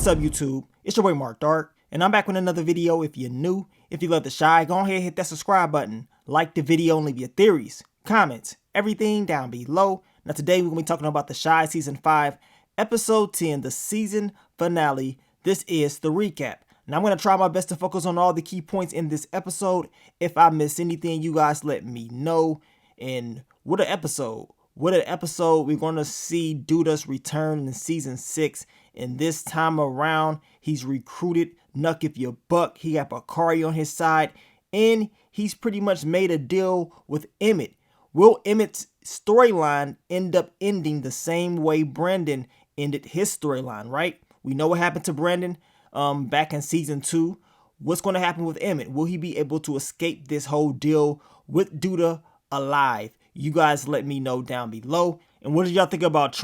What's up, YouTube? It's your boy Mark Dark, and I'm back with another video. If you're new, if you love the Shy, go ahead and hit that subscribe button. Like the video and leave your theories, comments, everything down below. Now today we're going to be talking about the Shy Season 5, Episode 10, the season finale. This is the recap. Now I'm going to try my best to focus on all the key points in this episode. If I miss anything, you guys let me know. And what an episode. What an episode. We're going to see Douda's return in Season 6. And this time around, he's recruited Nuck If You Buck. He got Bakari on his side. And he's pretty much made a deal with Emmett. Will Emmett's storyline end up ending the same way Brandon ended his storyline, right? We know what happened to Brandon back in Season 2. What's going to happen with Emmett? Will he be able to escape this whole deal with Douda alive? You guys let me know down below. And what did y'all think about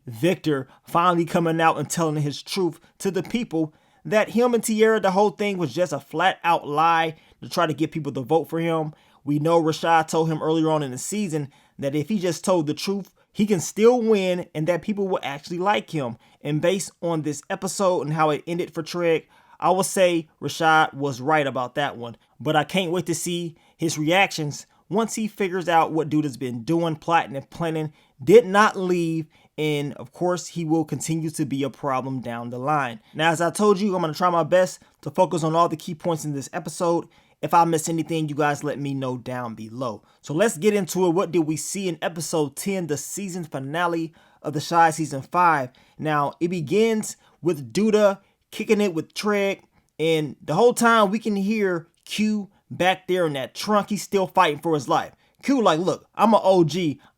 Victor finally coming out and telling his truth to the people that him and Tierra, the whole thing was just a flat out lie to try to get people to vote for him. We know Rashad told him earlier on in the season that if he just told the truth, he can still win and that people will actually like him. And based on this episode and how it ended for Treg, I will say Rashad was right about that one. But I can't wait to see his reactions once he figures out what Douda's been doing, plotting and planning, did not leave, and of course he will continue to be a problem down the line. Now, as I told you, I'm going to try my best to focus on all the key points in this episode. If I miss anything, you guys let me know down below. So let's get into it. What did we see in episode 10, the season finale of the Shy Season 5? Now, it begins with Douda kicking it with Treg, and the whole time we can hear Q back there in that trunk. He's still fighting for his life. Q like, look, I'm an OG.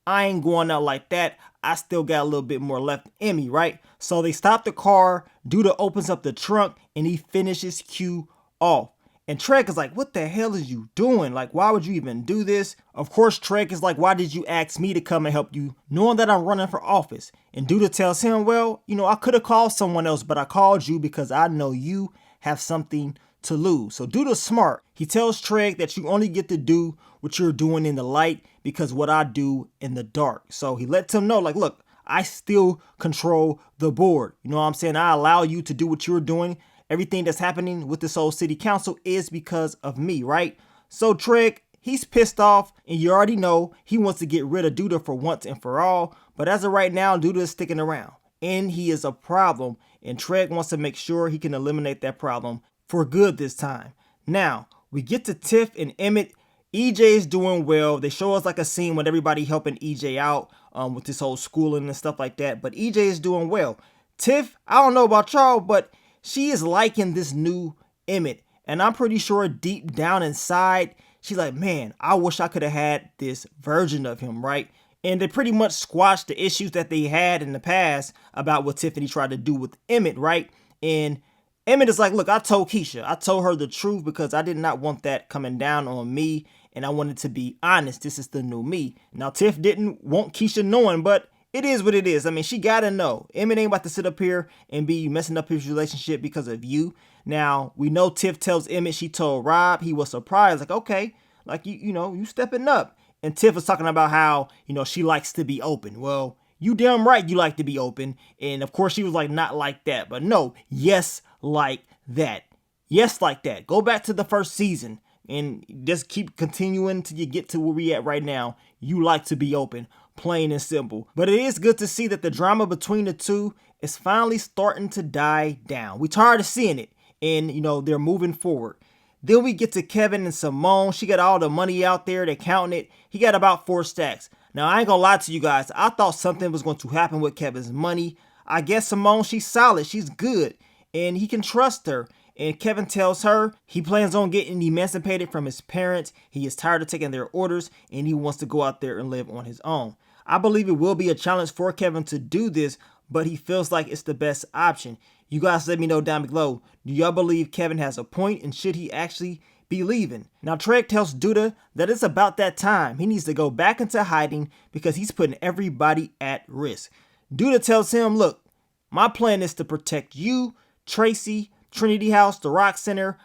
I ain't going out like that. I still got a little bit more left in me, right? So they stop the car. Douda opens up the trunk and he finishes Q off. And Treg is like, what the hell is you doing? Like, why would you even do this? Of course, Treg is like, why did you ask me to come and help you, knowing that I'm running for office? And Douda tells him, well, I could have called someone else, but I called you because I know you have something to lose. So Douda's smart. He tells Treg that you only get to do what you're doing in the light because what I do in the dark. So he lets him know, like, look, I still control the board. You know what I'm saying? I allow you to do what you're doing. Everything that's happening with this whole city council is because of me, right? So Treg, he's pissed off, and you already know he wants to get rid of Douda for once and for all. But as of right now, Douda is sticking around, and he is a problem. And Treg wants to make sure he can eliminate that problem for good this time. Now, we get to Tiff and Emmett. EJ is doing well. They show us like a scene with everybody helping EJ out with this whole schooling and stuff like that. But EJ is doing well. Tiff, I don't know about y'all, but she is liking this new Emmett. And I'm pretty sure deep down inside, she's like, man, I wish I could have had this version of him, right? And they pretty much squashed the issues that they had in the past about what Tiffany tried to do with Emmett, right? And Emmett is like, look, I told Keisha. I told her the truth because I did not want that coming down on me. And I wanted to be honest. This is the new me. Now, Tiff didn't want Keisha knowing, but it is what it is. I mean, she got to know. Emmett ain't about to sit up here and be messing up his relationship because of you. Now, we know Tiff tells Emmett she told Rob. He was surprised. Like, okay, like, you stepping up. And Tiff was talking about how, she likes to be open. Well, you damn right you like to be open. And of course, she was like, not like that. But no, yes, like that. Yes, like that. Go back to the first season and just keep continuing till you get to where we at right now. You like to be open, plain and simple. But it is good to see that the drama between the two is finally starting to die down. We tired of seeing it, and they're moving forward. Then we get to Kevin and Simone. She got all the money out there. They're counting it. He got about 4 stacks. Now, I ain't gonna lie to you guys. I thought something was going to happen with Kevin's money. I guess Simone, she's solid. She's good. And he can trust her. And Kevin tells her he plans on getting emancipated from his parents. He is tired of taking their orders. And he wants to go out there and live on his own. I believe it will be a challenge for Kevin to do this. But he feels like it's the best option. You guys let me know down below. Do y'all believe Kevin has a point? And should he actually be leaving? Now, Treg tells Douda that it's about that time. He needs to go back into hiding because he's putting everybody at risk. Douda tells him, look, my plan is to protect you, Tracy, Trinity House, the Rock Center.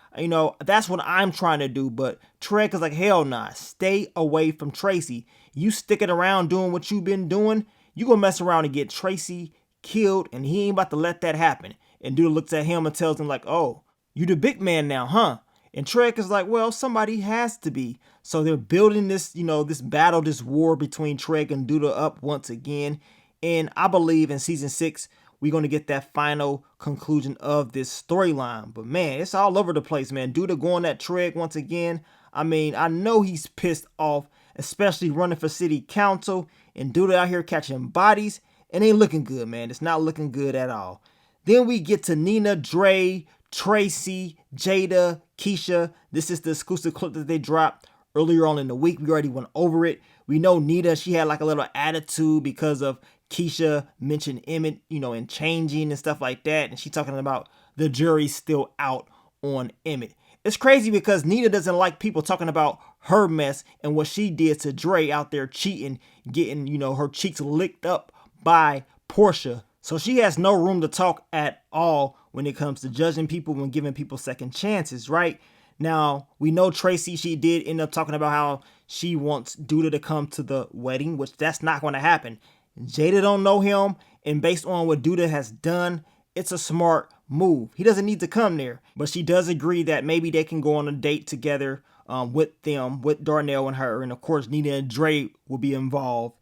That's what I'm trying to do. But Treg is like, hell nah, stay away from Tracy. You sticking around doing what you've been doing, you gonna mess around and get Tracy killed, and he ain't about to let that happen. And Douda looks at him and tells him like, oh, you the big man now, huh? And Trek is like, well, somebody has to be. So they're building this, this battle, this war between Trek and Douda up once again. And I believe in season 6, we're going to get that final conclusion of this storyline. But man, it's all over the place, man. Douda going at Trek once again. I mean, I know he's pissed off, especially running for city council. And Douda out here catching bodies. It ain't looking good, man. It's not looking good at all. Then we get to Nina, Dre, Tracy, Jada, Keisha. This is the exclusive clip that they dropped earlier on in the week. We already went over it. We know Nina, she had like a little attitude because of Keisha mentioned Emmett, and changing and stuff like that. And she talking about the jury's still out on Emmett. It's crazy because Nina doesn't like people talking about her mess and what she did to Dre out there cheating, getting, her cheeks licked up by Portia. So she has no room to talk at all when it comes to judging people, when giving people second chances, right? Now, we know Tracy, she did end up talking about how she wants Douda to come to the wedding, which that's not going to happen. Jada don't know him, and based on what Douda has done, it's a smart move. He doesn't need to come there, but she does agree that maybe they can go on a date together with Darnell and her, and of course Nina and Dre will be involved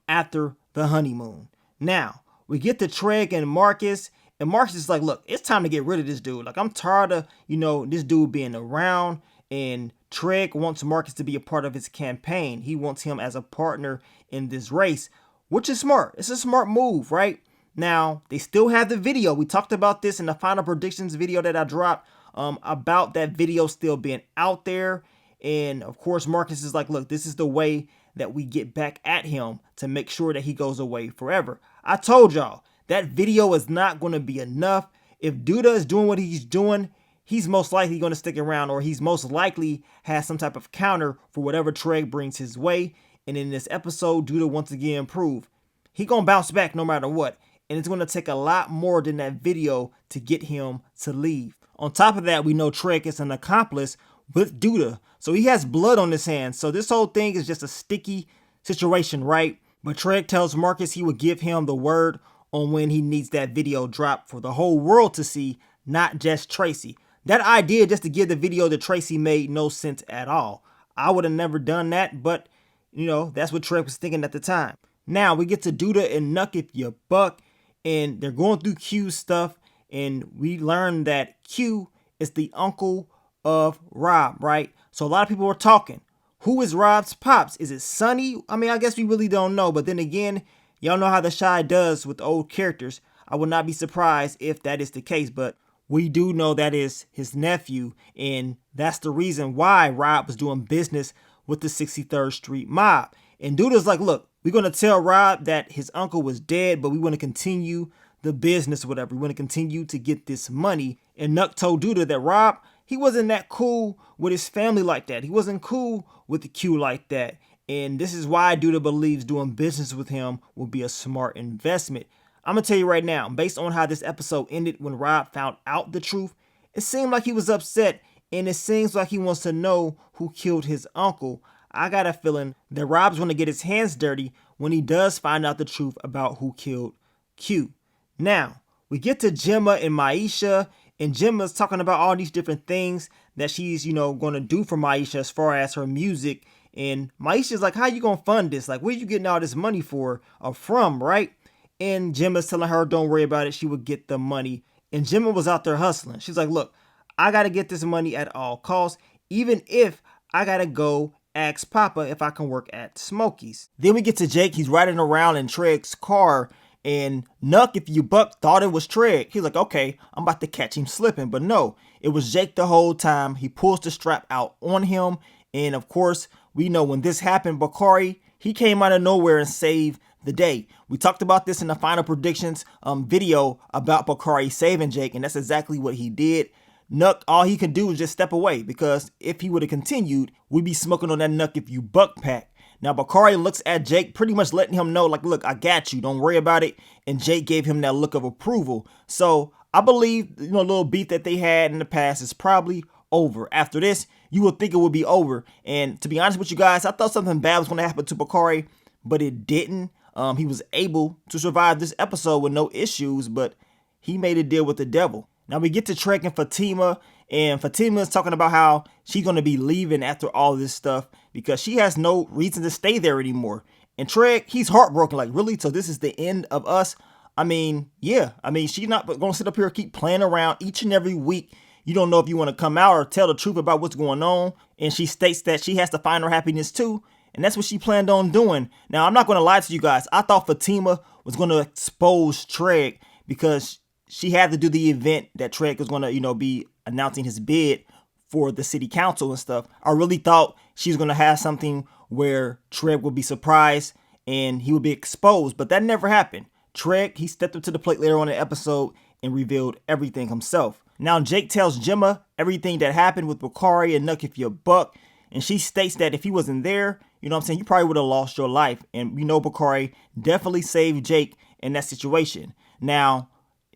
after the honeymoon. Now, we get to Treg and Marcus, and Marcus is like, look, it's time to get rid of this dude. Like, I'm tired of, this dude being around, and Treg wants Marcus to be a part of his campaign. He wants him as a partner in this race, which is smart. It's a smart move, right? Now, they still have the video. We talked about this in the final predictions video that I dropped about that video still being out there. And of course, Marcus is like, look, this is the way that we get back at him to make sure that he goes away forever. I told y'all that video is not going to be enough. If Douda is doing what he's doing, he's most likely going to stick around, or he's most likely has some type of counter for whatever Treg brings his way. And in this episode, Douda once again proved he going to bounce back no matter what. And it's going to take a lot more than that video to get him to leave. On top of that, we know Treg is an accomplice with Douda, so he has blood on his hands. So this whole thing is just a sticky situation, right? But Treg tells Marcus he would give him the word on when he needs that video dropped for the whole world to see, not just Tracy. That idea just to give the video to Tracy made no sense at all. I would have never done that, but that's what Treg was thinking at the time. Now we get to Douda and Nuck If You Buck, and they're going through Q's stuff, and we learn that Q is the uncle of Rob, right? So a lot of people were talking. Who is Rob's pops? Is it Sonny? I mean, I guess we really don't know, but then again, y'all know how the Shy does with old characters. I would not be surprised if that is the case, but we do know that is his nephew, and that's the reason why Rob was doing business with the 63rd Street mob. And Douda's like, look, we're going to tell Rob that his uncle was dead, but we want to continue the business, whatever. We want to continue to get this money. And Nuck told Douda that Rob, he wasn't that cool with his family like that. He wasn't cool with the Q like that. And this is why Douda believes doing business with him will be a smart investment. I'm going to tell you right now, based on how this episode ended when Rob found out the truth, it seemed like he was upset, and it seems like he wants to know who killed his uncle. I got a feeling that Rob's going to get his hands dirty when he does find out the truth about who killed Q. Now, we get to Gemma and Maisha, and Gemma's talking about all these different things that she's, going to do for Maisha as far as her music. And Maisha's like, how you going to fund this? Like, where you getting all this money for or from, right? And Gemma's telling her, don't worry about it. She would get the money. And Gemma was out there hustling. She's like, look, I got to get this money at all costs, even if I got to go ask Papa if I can work at Smokey's. Then we get to Jake. He's riding around in Treg's car, and Nuck If You Buck thought it was Treg. He's like, okay, I'm about to catch him slipping. But no, it was Jake the whole time. He pulls the strap out on him. And of course, we know when this happened, Bakari, he came out of nowhere and saved the day. We talked about this in the final predictions video about Bakari saving Jake, and that's exactly what he did. Nuck, all he could do was just step away, because if he would have continued, we'd be smoking on that Nuck If You Buck pack. Now, Bakari looks at Jake, pretty much letting him know, like, look, I got you. Don't worry about it. And Jake gave him that look of approval. So I believe, a little beef that they had in the past is probably over. After this, you would think it would be over. And to be honest with you guys, I thought something bad was going to happen to Bakari, but it didn't. He was able to survive this episode with no issues, but he made a deal with the devil. Now we get to Trek and Fatima, and Fatima is talking about how she's going to be leaving after all this stuff because she has no reason to stay there anymore. And Trek, he's heartbroken, like, really? So this is the end of us? I mean, yeah. I mean, she's not going to sit up here and keep playing around each and every week. You don't know if you want to come out or tell the truth about what's going on. And she states that she has to find her happiness too. And that's what she planned on doing. Now, I'm not going to lie to you guys. I thought Fatima was going to expose Trek because she had to do the event that Trek was going to, be announcing his bid for the city council and stuff. I really thought she was going to have something where Trek would be surprised and he would be exposed. But that never happened. Trek, he stepped up to the plate later on in the episode and revealed everything himself. Now, Jake tells Gemma everything that happened with Bakari and Nuck if you're Buck. And she states that if he wasn't there, you probably would have lost your life. And Bakari definitely saved Jake in that situation. Now,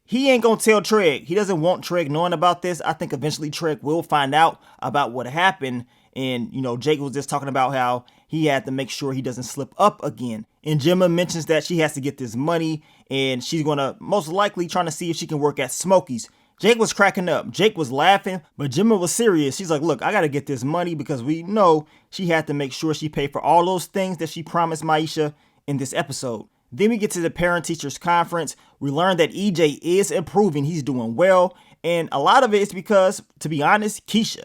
he ain't gonna tell Trek. He doesn't want Trek knowing about this. I think eventually Trek will find out about what happened. And, Jake was just talking about how he had to make sure he doesn't slip up again. And Gemma mentions that she has to get this money and she's gonna most likely trying to see if she can work at Smokey's. Jake was cracking up. Jake was laughing, but Gemma was serious. She's like, look, I got to get this money because we know she had to make sure she paid for all those things that she promised Maisha in this episode. Then we get to the parent-teachers conference. We learn that EJ is improving. He's doing well. And a lot of it is because, to be honest, Keisha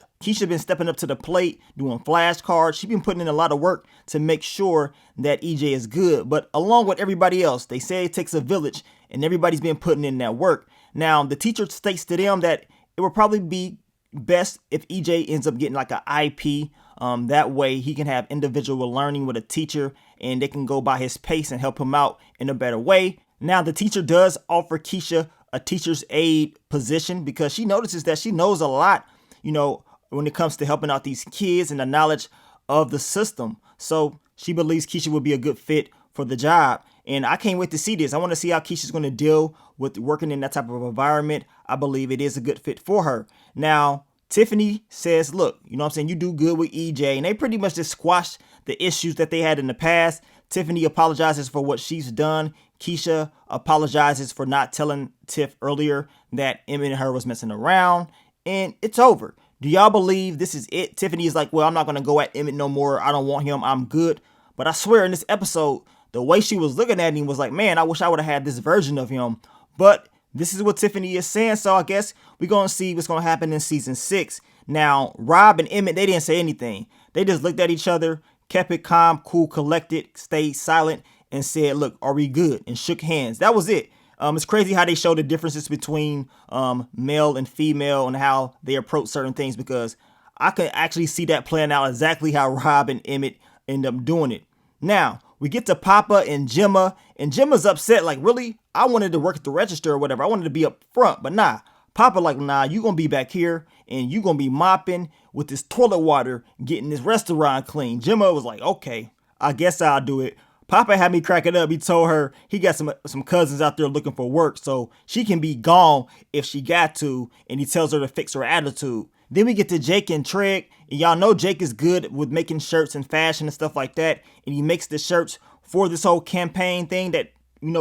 been stepping up to the plate, doing flashcards. She's been putting in a lot of work to make sure that EJ is good. But along with everybody else, they say it takes a village, and everybody's been putting in that work. Now, the teacher states to them that it would probably be best if EJ ends up getting like an IP. That way he can have individual learning with a teacher and they can go by his pace and help him out in a better way. Now, the teacher does offer Keisha a teacher's aide position because she notices that she knows a lot, when it comes to helping out these kids and the knowledge of the system. So she believes Keisha would be a good fit for the job. And I can't wait to see this. I want to see how Keisha's going to deal with working in that type of environment. I believe it is a good fit for her. Now, Tiffany says, look, you do good with EJ. And they pretty much just squashed the issues that they had in the past. Tiffany apologizes for what she's done. Keisha apologizes for not telling Tiff earlier that Emmett and her was messing around. And it's over. Do y'all believe this is it? Tiffany is like, well, I'm not going to go at Emmett no more. I don't want him. I'm good. But I swear in this episode, the way she was looking at him was like, man, I wish I would have had this version of him. But this is what Tiffany is saying. So I guess we're going to see what's going to happen in season 6. Now, Rob and Emmett, they didn't say anything. They just looked at each other, kept it calm, cool, collected, stayed silent, and said, look, are we good? And shook hands. That was it. It's crazy how they show the differences between male and female and how they approach certain things, because I can actually see that playing out exactly how Rob and Emmett end up doing it. Now, we get to Papa and Gemma, and Gemma's upset, like, really? I wanted to work at the register or whatever. I wanted to be up front, but nah. Papa like, nah, you gonna be back here, and you gonna be mopping with this toilet water, getting this restaurant clean. Gemma was like, okay, I guess I'll do it. Papa had me cracking up. He told her he got some cousins out there looking for work, so she can be gone if she got to, and he tells her to fix her attitude. Then we get to Jake and Trek, and y'all know Jake is good with making shirts and fashion and stuff like that, and he makes the shirts for this whole campaign thing that,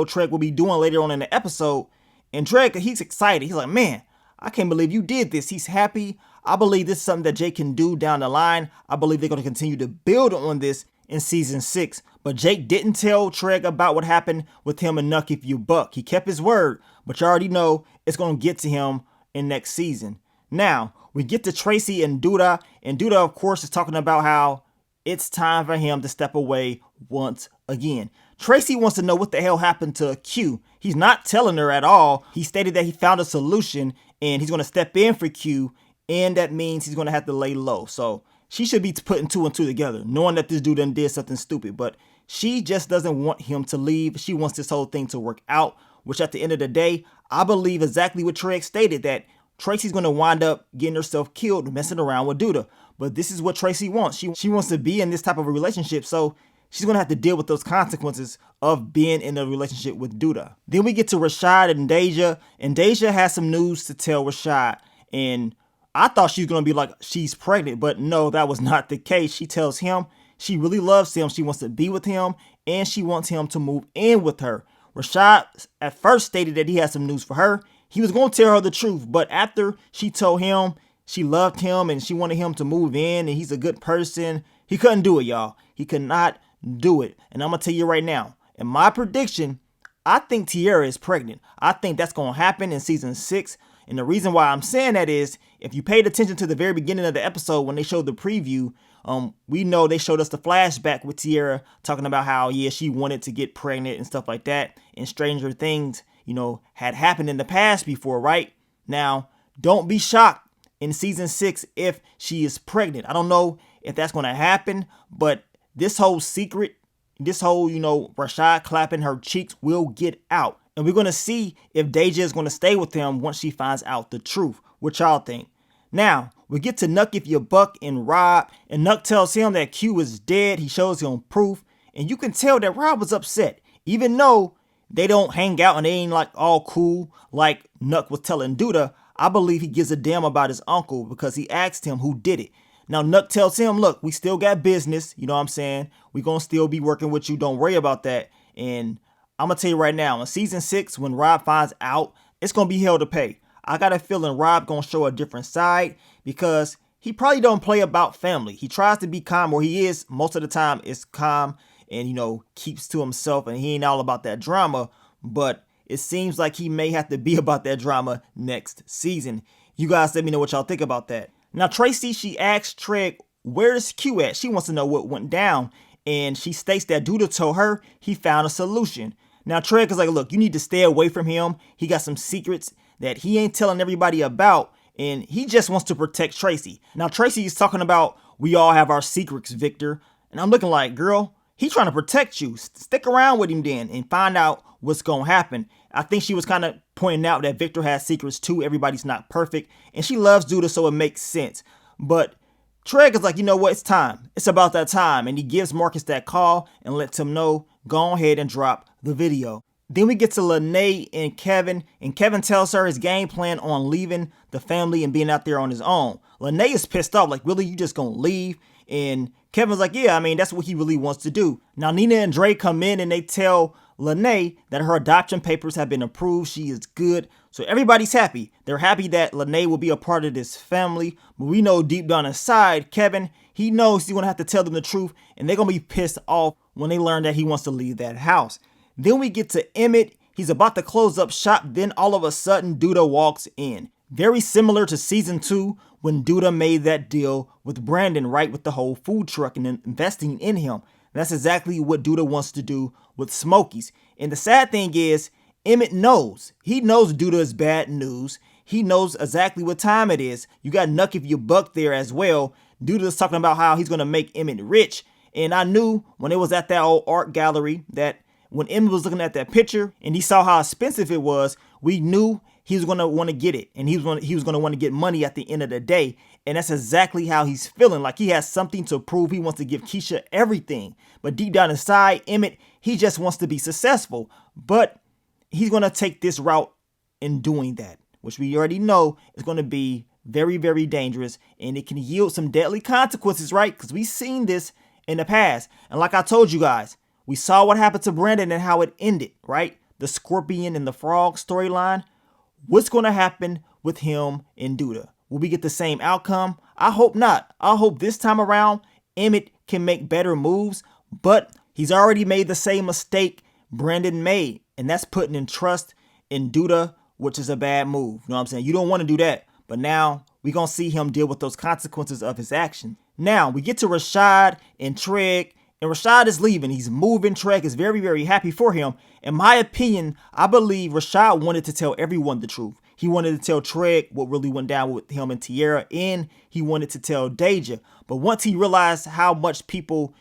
Trek will be doing later on in the episode. And Trek, he's excited. He's like, man, I can't believe you did this. He's happy. I believe this is something that Jake can do down the line. I believe they're going to continue to build on this in season 6. But Jake didn't tell Trek about what happened with him and Nuck if you buck. He kept his word, but you already know it's going to get to him in next season. Now, we get to Tracy and Douda, and Douda, of course, is talking about how it's time for him to step away once again. Tracy wants to know what the hell happened to Q. He's not telling her at all. He stated that he found a solution and he's going to step in for Q, and that means he's going to have to lay low. So she should be putting 2 and 2 together, knowing that this dude done did something stupid, but she just doesn't want him to leave. She wants this whole thing to work out, which at the end of the day, I believe exactly what Trek stated, that Tracy's going to wind up getting herself killed messing around with Douda. But this is what Tracy wants. She wants to be in this type of a relationship, so she's going to have to deal with those consequences of being in a relationship with Douda. Then we get to Rashad and Deja, and Deja has some news to tell Rashad. And I thought she was going to be like, she's pregnant, but no, that was not the case. She tells him she really loves him. She wants to be with him, and she wants him to move in with her. Rashad at first stated that he had some news for her. he was going to tell her the truth. But after she told him she loved him and she wanted him to move in and he's a good person, he couldn't do it, y'all. He could not do it. And I'm going to tell you right now, in my prediction, I think Tierra is pregnant. I think that's going to happen in season 6. And the reason why I'm saying that is, if you paid attention to the very beginning of the episode when they showed the preview, we know they showed us the flashback with Tierra talking about how, yeah, she wanted to get pregnant and stuff like that. And stranger things, had happened in the past before, right? Now, don't be shocked in season 6 if she is pregnant. I don't know if that's going to happen, but this whole secret, this whole, Rashad clapping her cheeks will get out. And we're going to see if Deja is going to stay with him once she finds out the truth. What y'all think? Now, we get to Nuck If You Buck and Rob, and Nuck tells him that Q is dead. He shows him proof, and you can tell that Rob was upset, even though they don't hang out and they ain't like all cool like Nuck was telling Douda. I believe he gives a damn about his uncle because he asked him who did it. Now, Nuck tells him, look, we still got business. You know what I'm saying? We going to still be working with you. Don't worry about that. And I'm going to tell you right now, in season 6, when Rob finds out, it's going to be hell to pay. I got a feeling Rob going to show a different side because he probably don't play about family. He tries to be calm, or he is most of the time is calm and, keeps to himself, and he ain't all about that drama. But it seems like he may have to be about that drama next season. You guys let me know what y'all think about that. Now, Tracy, she asks Treg, where's Q at? She wants to know what went down. And she states that Douda told her he found a solution. Now, Treg is like, look, you need to stay away from him. He got some secrets that he ain't telling everybody about. And he just wants to protect Tracy. Now, Tracy is talking about, we all have our secrets, Victor. And I'm looking like, girl, he trying to protect you. Stick around with him then and find out what's going to happen. I think she was kind of pointing out that Victor has secrets too. Everybody's not perfect. And she loves Douda, so it makes sense. But Treg is like, you know what? It's time. It's about that time. And he gives Marcus that call and lets him know, go ahead and drop the video. Then we get to Lene and Kevin tells her his game plan on leaving the family and being out there on his own. Lene is pissed off, like, really, you just gonna leave? And Kevin's like, yeah, I mean, that's what he really wants to do. Now, Nina and Dre come in and they tell Lene that her adoption papers have been approved. She is good. So everybody's happy. They're happy that Lene will be a part of this family. But we know deep down inside, Kevin, he knows he's going to have to tell them the truth. And they're going to be pissed off when they learn that he wants to leave that house. Then we get to Emmett. He's about to close up shop. Then all of a sudden, Douda walks in. Very similar to season 2 when Douda made that deal with Brandon, right? With the whole food truck and investing in him. That's exactly what Douda wants to do with Smokies. And the sad thing is, Emmett knows. He knows Douda is bad news. He knows exactly what time it is. You got Nuck If You Buck there as well. Douda's talking about how he's going to make Emmett rich. And I knew when it was at that old art gallery that when Emmett was looking at that picture and he saw how expensive it was, we knew he was going to want to get it. And he was going to want to get money at the end of the day. And that's exactly how he's feeling. Like he has something to prove. He wants to give Keisha everything. But deep down inside, Emmett, he just wants to be successful. But he's going to take this route in doing that, which we already know is going to be very, very dangerous. And it can yield some deadly consequences, right? Because we've seen this in the past. And like I told you guys, we saw what happened to Brandon and how it ended, right? The scorpion and the frog storyline. What's going to happen with him and Douda? Will we get the same outcome? I hope not. I hope this time around, Emmett can make better moves, but he's already made the same mistake Brandon made, and that's putting in trust in Douda, which is a bad move. You know what I'm saying? You don't want to do that, but now we're going to see him deal with those consequences of his action. Now, we get to Rashad and Treg, and Rashad is leaving. He's moving. Treg is very, very happy for him. In my opinion, I believe Rashad wanted to tell everyone the truth. He wanted to tell Treg what really went down with him and Tierra, and he wanted to tell Deja. But once he realized how much people,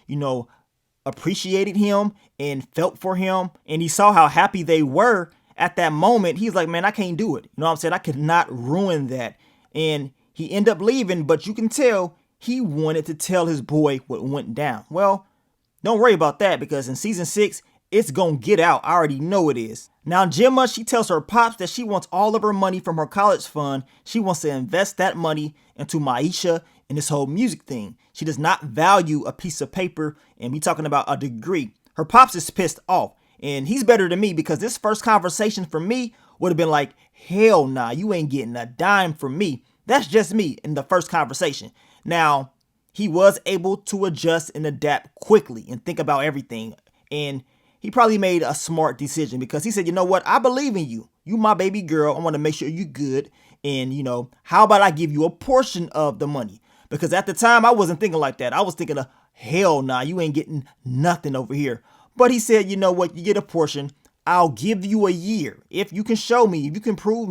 appreciated him and felt for him, and he saw how happy they were at that moment, he's like, man, I can't do it. You know what I'm saying? I could not ruin that. And he ended up leaving, but you can tell he wanted to tell his boy what went down. Well, don't worry about that because in season 6, it's gonna get out. I already know it is. Now, Gemma, she tells her pops that she wants all of her money from her college fund. She wants to invest that money into Maisha and this whole music thing. She does not value a piece of paper, and we talking about a degree. Her pops is pissed off, and he's better than me because this first conversation for me would have been like, hell nah, you ain't getting a dime from me. That's just me in the first conversation. Now, he was able to adjust and adapt quickly and think about everything. And he probably made a smart decision because he said, you know what? I believe in you. You my baby girl. I want to make sure you're good. And, how about I give you a portion of the money? Because at the time, I wasn't thinking like that. I was thinking of, hell nah, you ain't getting nothing over here. But he said, you know what? You get a portion. I'll give you a year. If you can show me, if you can prove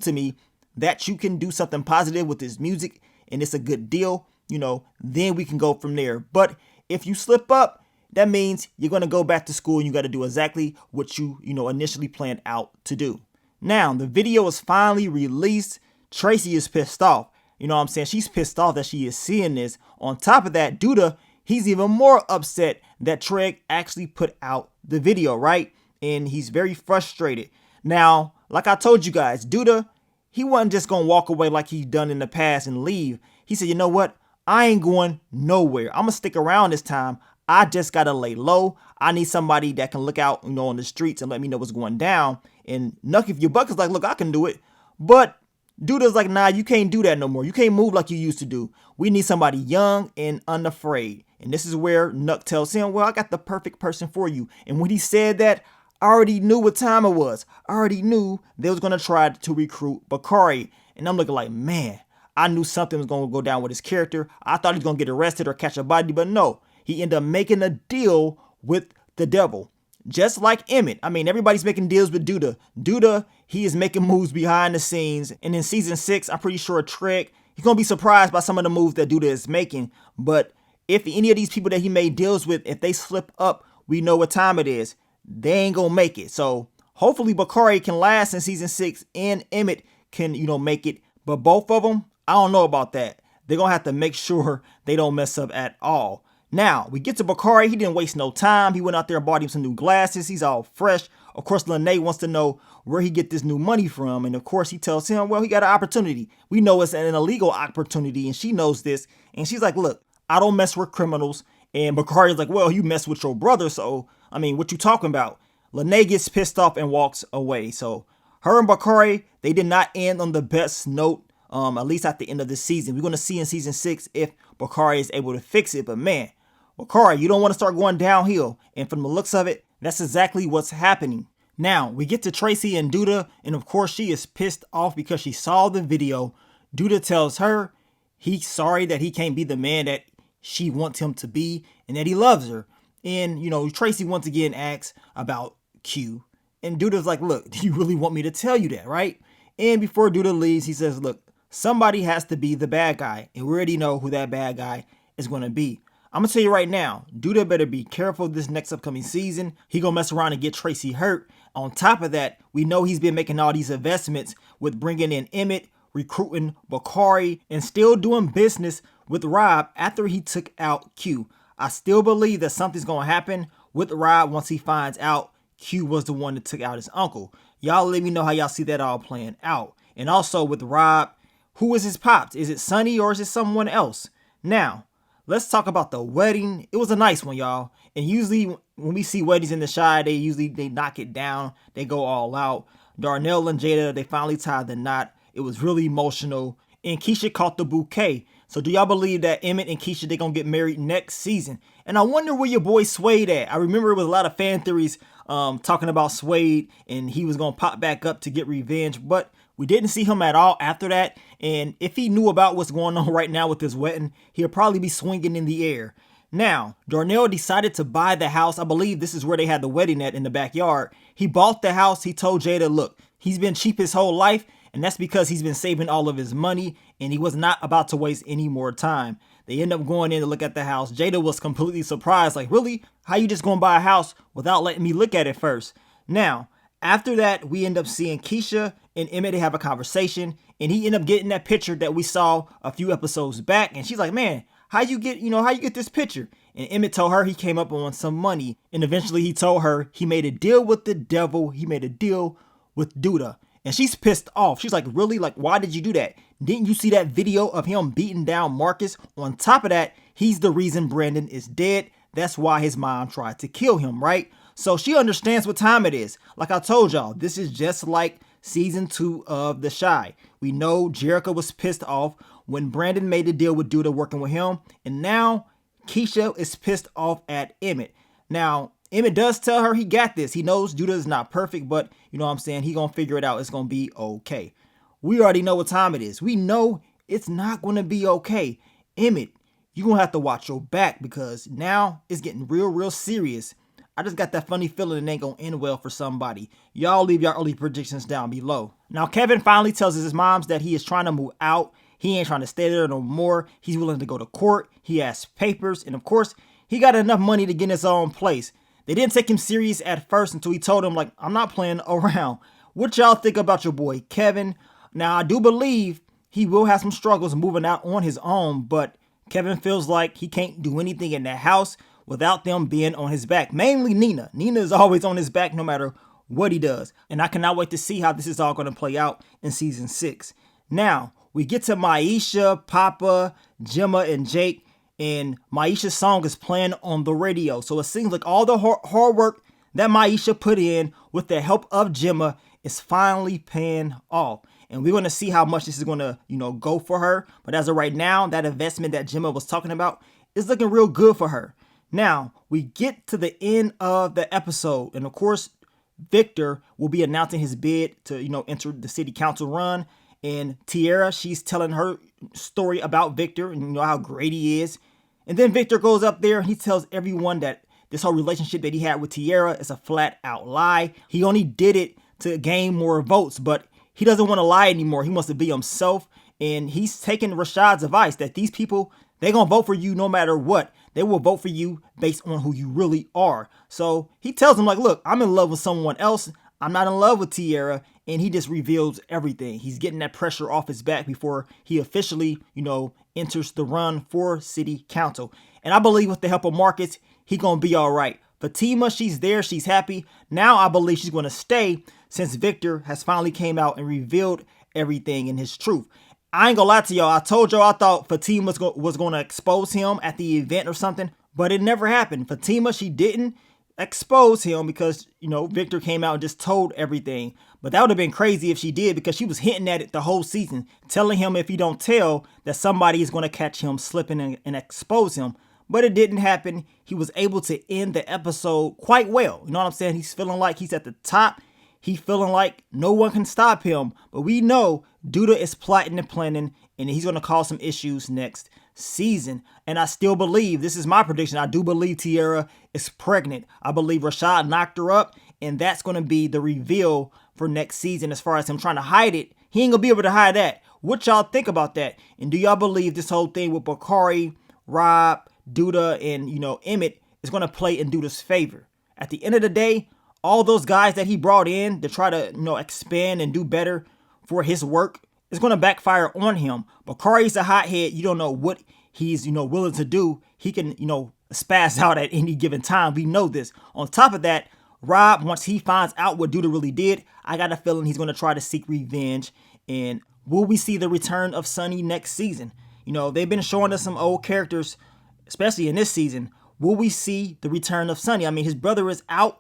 to me that you can do something positive with this music and it's a good deal, then we can go from there. But if you slip up, that means you're going to go back to school and you got to do exactly what you initially planned out to do. Now, the video is finally released. Tracy is pissed off. You know what I'm saying? She's pissed off that she is seeing this. On top of that, Douda, he's even more upset that Trey actually put out the video, right? And he's very frustrated. Now, like I told you guys, Douda, he wasn't just going to walk away like he's done in the past and leave. He said, you know what? I ain't going nowhere. I'm going to stick around this time. I just got to lay low. I need somebody that can look out, on the streets and let me know what's going down. And Nuck, if your buck is like, look, I can do it. But Douda's like, nah, you can't do that no more. You can't move like you used to do. We need somebody young and unafraid. And this is where Nuck tells him, well, I got the perfect person for you. And when he said that, I already knew what time it was. I already knew they was going to try to recruit Bakari. And I'm looking like, man, I knew something was going to go down with his character. I thought he was going to get arrested or catch a body, but no. He ended up making a deal with the devil. Just like Emmett. I mean, everybody's making deals with Douda. Douda, he is making moves behind the scenes. And in season 6, I'm pretty sure Trey, he's going to be surprised by some of the moves that Douda is making. But if any of these people that he made deals with, if they slip up, we know what time it is. They ain't going to make it. So hopefully Bakari can last in season 6 and Emmett can, make it. But both of them, I don't know about that. They're going to have to make sure they don't mess up at all. Now, we get to Bakari. He didn't waste no time. He went out there and bought him some new glasses. He's all fresh. Of course, Lene wants to know where he get this new money from. And of course, he tells him, well, he got an opportunity. We know it's an illegal opportunity, and she knows this. And she's like, look, I don't mess with criminals. And Bakari's like, well, you mess with your brother. So, I mean, what you talking about? Lene gets pissed off and walks away. So, her and Bakari, they did not end on the best note. At least at the end of the season. We're going to see in season 6 if Bakari is able to fix it. But man, Bakari, you don't want to start going downhill. And from the looks of it, that's exactly what's happening. Now, we get to Tracy and Douda. And of course, she is pissed off because she saw the video. Douda tells her he's sorry that he can't be the man that she wants him to be and that he loves her. And, Tracy once again asks about Q. And Douda's like, look, do you really want me to tell you that, right? And before Douda leaves, he says, look, somebody has to be the bad guy. And we already know who that bad guy is going to be. I'm going to tell you right now, Douda better be careful this next upcoming season. He going to mess around and get Tracy hurt. On top of that, we know he's been making all these investments with bringing in Emmett, recruiting Bakari, and still doing business with Rob after he took out Q. I still believe that something's going to happen with Rob once he finds out Q was the one that took out his uncle. Y'all let me know how y'all see that all playing out. And also with Rob, who is his pops? Is it Sonny or is it someone else? Now, let's talk about the wedding. It was a nice one, y'all. And usually when we see weddings in the Shy, they knock it down. They go all out. Darnell and Jada, they finally tied the knot. It was really emotional. And Keisha caught the bouquet. So do y'all believe that Emmett and Keisha, they gonna get married next season? And I wonder where your boy Suede at. I remember it was a lot of fan theories talking about Suede and he was gonna pop back up to get revenge. But we didn't see him at all after that. And if he knew about what's going on right now with this wedding, he'll probably be swinging in the air. Now, Darnell decided to buy the house. I believe this is where they had the wedding at in the backyard. He bought the house. He told Jada, look, he's been cheap his whole life. And that's because he's been saving all of his money and he was not about to waste any more time. They end up going in to look at the house. Jada was completely surprised. Like, really? How you just going to buy a house without letting me look at it first? Now, after that, we end up seeing Keisha and Emmett have a conversation. And he end up getting that picture that we saw a few episodes back. And she's like, man, how you get this picture? And Emmett told her he came up on some money. And eventually he told her he made a deal with the devil. He made a deal with Douda. And she's pissed off. She's like, really? Like, why did you do that? Didn't you see that video of him beating down Marcus? On top of that, he's the reason Brandon is dead. That's why his mom tried to kill him, right? So she understands what time it is. Like I told y'all, this is just like season 2 of The Shy. We know Jericho was pissed off when Brandon made the deal with Douda working with him, and now Keisha is pissed off at Emmett. Now, Emmett does tell her he got this. He knows Douda is not perfect, but you know what I'm saying, he gonna figure it out. It's gonna be okay. We already know what time it is. We know it's not gonna be okay. Emmett, you're gonna have to watch your back because now it's getting real serious. I just got that funny feeling it ain't gonna end well for somebody. Y'all leave your early predictions down below. Now, Kevin finally tells his moms that he is trying to move out. He ain't trying to stay there no more. He's willing to go to court. He has papers. And of course, he got enough money to get in his own place. They didn't take him serious at first until he told them, like, I'm not playing around. What y'all think about your boy, Kevin? Now, I do believe he will have some struggles moving out on his own, but Kevin feels like he can't do anything in that house without them being on his back. Mainly Nina. Nina is always on his back no matter what he does. And I cannot wait to see how this is all going to play out in season 6. Now, we get to Maisha, Papa, Gemma, and Jake, and Maisha's song is playing on the radio. So it seems like all the hard work that Maisha put in with the help of Gemma is finally paying off. And we're going to see how much this is going to, go for her. But as of right now, that investment that Gemma was talking about is looking real good for her. Now, we get to the end of the episode. And of course, Victor will be announcing his bid to, enter the city council run. And Tierra, she's telling her story about Victor and how great he is. And then Victor goes up there and he tells everyone that this whole relationship that he had with Tierra is a flat out lie. He only did it to gain more votes, but he doesn't want to lie anymore. He wants to be himself. And he's taking Rashad's advice that these people, they're going to vote for you no matter what. They will vote for you based on who you really are. So he tells them, like, look, I'm in love with someone else. I'm not in love with Tierra. And he just reveals everything. He's getting that pressure off his back before he officially, enters the run for city council. And I believe with the help of Marcus, he going to be all right. Fatima, she's there. She's happy. Now I believe she's going to stay since Victor has finally came out and revealed everything in his truth. I ain't gonna lie to y'all. I told y'all I thought Fatima was going to expose him at the event or something, but it never happened. Fatima, she didn't expose him because, Victor came out and just told everything. But that would have been crazy if she did because she was hinting at it the whole season, telling him if he don't tell that somebody is going to catch him slipping and expose him. But it didn't happen. He was able to end the episode quite well. You know what I'm saying? He's feeling like he's at the top. He's feeling like no one can stop him. But we know Douda is plotting and planning, and he's going to cause some issues next season. And I still believe, this is my prediction, I do believe Tierra is pregnant. I believe Rashad knocked her up, and that's going to be the reveal for next season. As far as him trying to hide it, he ain't going to be able to hide that. What y'all think about that? And do y'all believe this whole thing with Bakari, Rob, Douda, and, Emmett is going to play in Douda's favor? At the end of the day, all those guys that he brought in to try to, expand and do better for his work is going to backfire on him. Bakari's a hothead. You don't know what he's, willing to do. He can, spaz out at any given time. We know this. On top of that, Rob, once he finds out what Douda really did, I got a feeling he's going to try to seek revenge. And will we see the return of Sonny next season? They've been showing us some old characters, especially in this season. Will we see the return of Sonny? I mean, his brother is out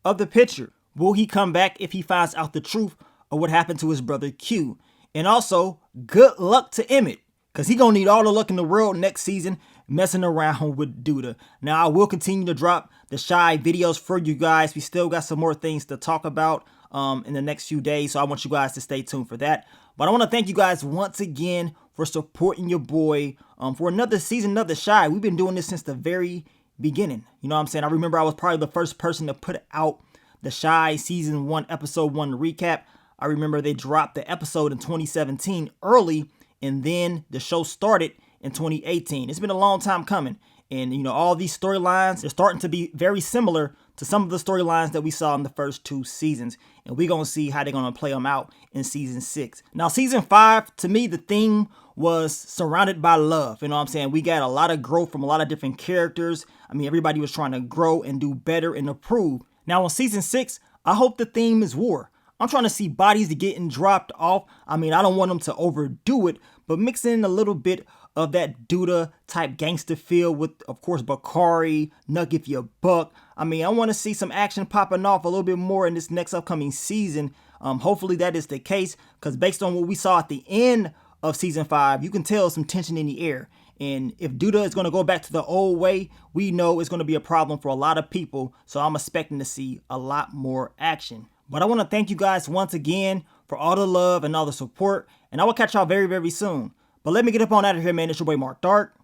of the picture. Will he come back if he finds out the truth of what happened to his brother Q? And also, good luck to Emmett, because he gonna need all the luck in the world next season messing around with Douda. Now, I will continue to drop the Shy videos for you guys. We still got some more things to talk about in the next few days, so I want you guys to stay tuned for that. But I want to thank you guys once again for supporting your boy for another season of the Shy. We've been doing this since the very beginning. You know what I'm saying? I remember I was probably the first person to put out the Shy season 1 episode 1 recap. I remember they dropped the episode in 2017 early, and then the show started in 2018. It's been a long time coming. And, all these storylines are starting to be very similar to some of the storylines that we saw in the first 2 seasons. And we're going to see how they're going to play them out in season 6. Now, season 5, to me, the theme was surrounded by love. You know what I'm saying? We got a lot of growth from a lot of different characters. I mean, everybody was trying to grow and do better and improve. Now, in season 6, I hope the theme is war. I'm trying to see bodies getting dropped off. I mean, I don't want them to overdo it, but mix in a little bit of that Douda type gangster feel with, of course, Bakari, Nuck if you buck. I mean, I want to see some action popping off a little bit more in this next upcoming season Hopefully that is the case, because based on what we saw at the end of season 5, you can tell some tension in the air. And if Douda is going to go back to the old way, we know it's going to be a problem for a lot of people. So I'm expecting to see a lot more action. But I want to thank you guys once again for all the love and all the support. And I will catch y'all very, very soon. But let me get up on out of here, man. It's your boy Mark Dark.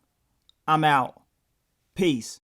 I'm out. Peace.